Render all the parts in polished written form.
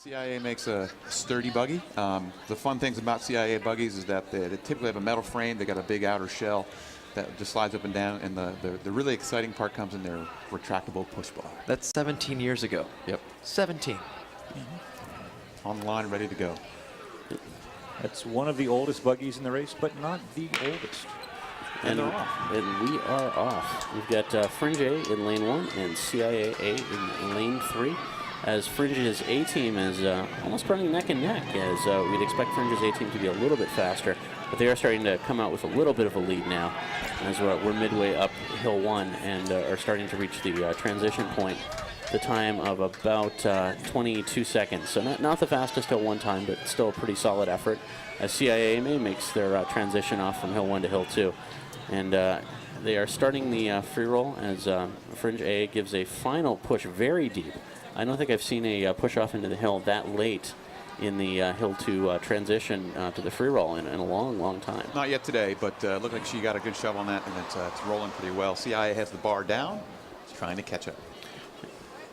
CIA makes a sturdy buggy. The fun things about CIA buggies is that they typically have a metal frame. They got a big outer shell that just slides up and down, and the really exciting part comes in their retractable push bar. That's 17 years ago. Yep. 17. On the line, ready to go. That's one of the oldest buggies in the race, but not the oldest. And they're off. And we are off. We've got Fringe A in lane 1 and CIA A in lane 3. As Fringe's A team is almost running neck and neck, as we'd expect Fringe's A team to be a little bit faster, but they are starting to come out with a little bit of a lead now, as we're midway up hill 1 and are starting to reach the transition point. The time of about 22 seconds, so not the fastest hill 1 time, but still a pretty solid effort, as CIA makes their transition off from hill 1 to hill 2. And they are starting the free roll as Fringe A gives a final push very deep. I don't think I've seen a push off into the hill that late in the hill 2 transition to the free roll in a long, long time. Not yet today, but looked like she got a good shove on that, and it's rolling pretty well. CIA has the bar down. She's trying to catch up.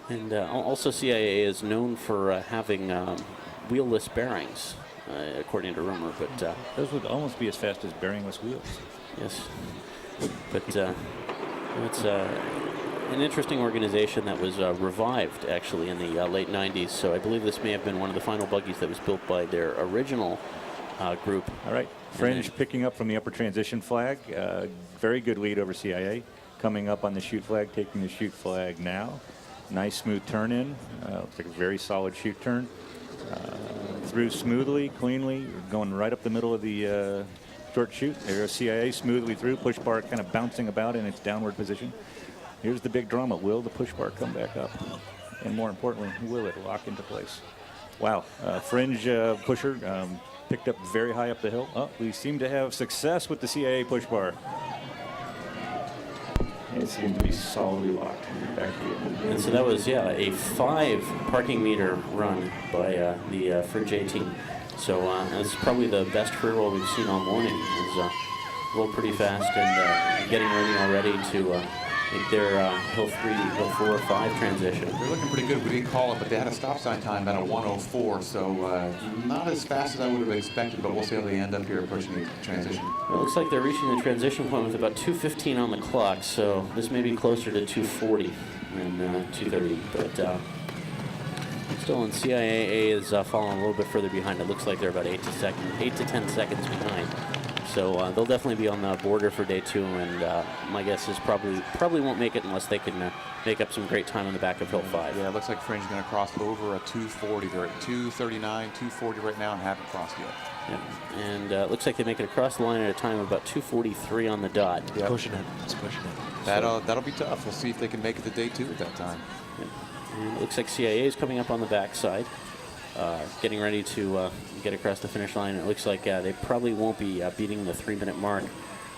And also CIA is known for having wheelless bearings, according to rumor. But those would almost be as fast as bearingless wheels. Yes, but it's an interesting organization that was revived actually in the late 90s. So I believe this may have been one of the final buggies that was built by their original group. All right, Fringe picking up from the upper transition flag. Very good lead over CIA. Coming up on the chute flag, taking the chute flag now. Nice smooth turn in. Looks like a very solid chute turn. Through smoothly, cleanly, going right up the middle of the short chute. There's CIA smoothly through. Push bar kind of bouncing about in its downward position. Here's the big drama. Will the push bar come back up? And more importantly, will it lock into place? Wow. Fringe pusher picked up very high up the hill. Oh, we seem to have success with the CIA push bar. It seems to be solidly locked back here. And so that was, a 5 parking meter run by the Fringe A team. So that's probably the best free roll we've seen all morning. It's rolled pretty fast and getting ready already to make their hill 3, hill 4, 5 transition. They're looking pretty good. We didn't call it, but they had a stop sign time at a 1:04, so not as fast as I would have expected, but we'll see how they end up here approaching the transition. It looks like they're reaching the transition point with about 2:15 on the clock, so this may be closer to 2:40 than 2:30, but still in CIA is falling a little bit further behind. It looks like they're about 8 to 10 seconds behind. So they'll definitely be on the border for day 2, and my guess is probably won't make it unless they can make up some great time on the back of hill 5. Yeah, it looks like Fringe is going to cross over a 2:40. They're at 2:39, 2:40 right now, and haven't crossed yet. Yeah. And it looks like they make it across the line at a time of about 2:43 on the dot. Yep. Pushing it. It's pushing it. That'll be tough. We'll see if they can make it to day 2 at that time. Yeah. And it looks like CIA is coming up on the backside. Getting ready to get across the finish line. It looks like they probably won't be beating the 3-minute mark,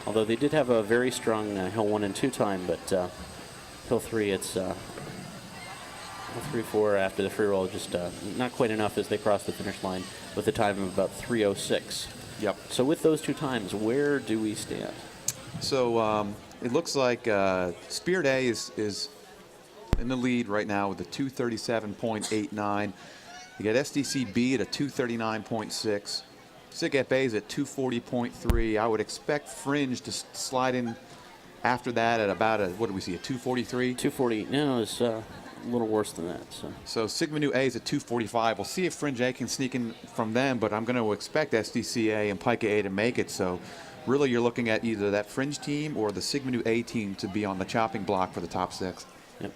although they did have a very strong hill 1 and 2 time, but hill 3, it's hill 3, 4 after the free roll, just not quite enough as they cross the finish line with a time of about 3:06. Yep. So with those 2 times, where do we stand? So it looks like Spirit A is in the lead right now with a 2:37.89. You got SDC B at a 2:39.6. SIGEP A is at 2:40.3. I would expect Fringe to slide in after that at about a, what do we see, a 2:43? 2:40. No, it's a little worse than that. So Sigma Nu A is at 2:45. We'll see if Fringe A can sneak in from them, but I'm going to expect SDC A and Pika A to make it. So really you're looking at either that Fringe team or the Sigma Nu A team to be on the chopping block for the top 6. Yep.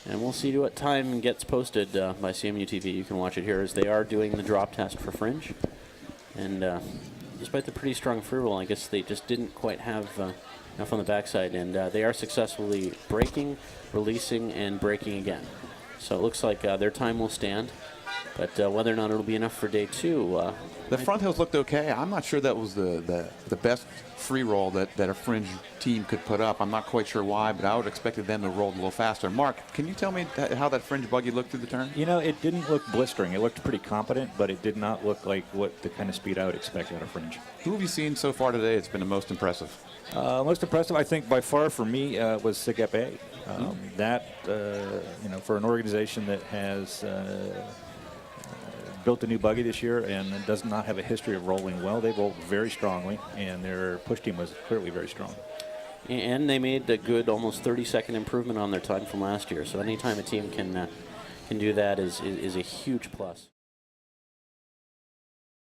And we'll see what time gets posted by CMU TV. You can watch it here as they are doing the drop test for Fringe. And despite the pretty strong free roll, I guess they just didn't quite have enough on the backside. And they are successfully braking, releasing, and braking again. So it looks like their time will stand. But whether or not it'll be enough for day 2. The front hills looked okay. I'm not sure that was the best free roll that a Fringe team could put up. I'm not quite sure why, but I would have expected them to roll a little faster. Mark, can you tell me how that Fringe buggy looked through the turn? You know, it didn't look blistering. It looked pretty competent, but it did not look like what the kind of speed I would expect out of Fringe. Who have you seen so far today that's been the most impressive? Most impressive, I think, by far for me was SIGEP A. That, for an organization that has built a new buggy this year and it does not have a history of rolling well. They roll very strongly, and their push team was clearly very strong. And they made a good almost 30-second improvement on their time from last year. So anytime a team can do that is a huge plus.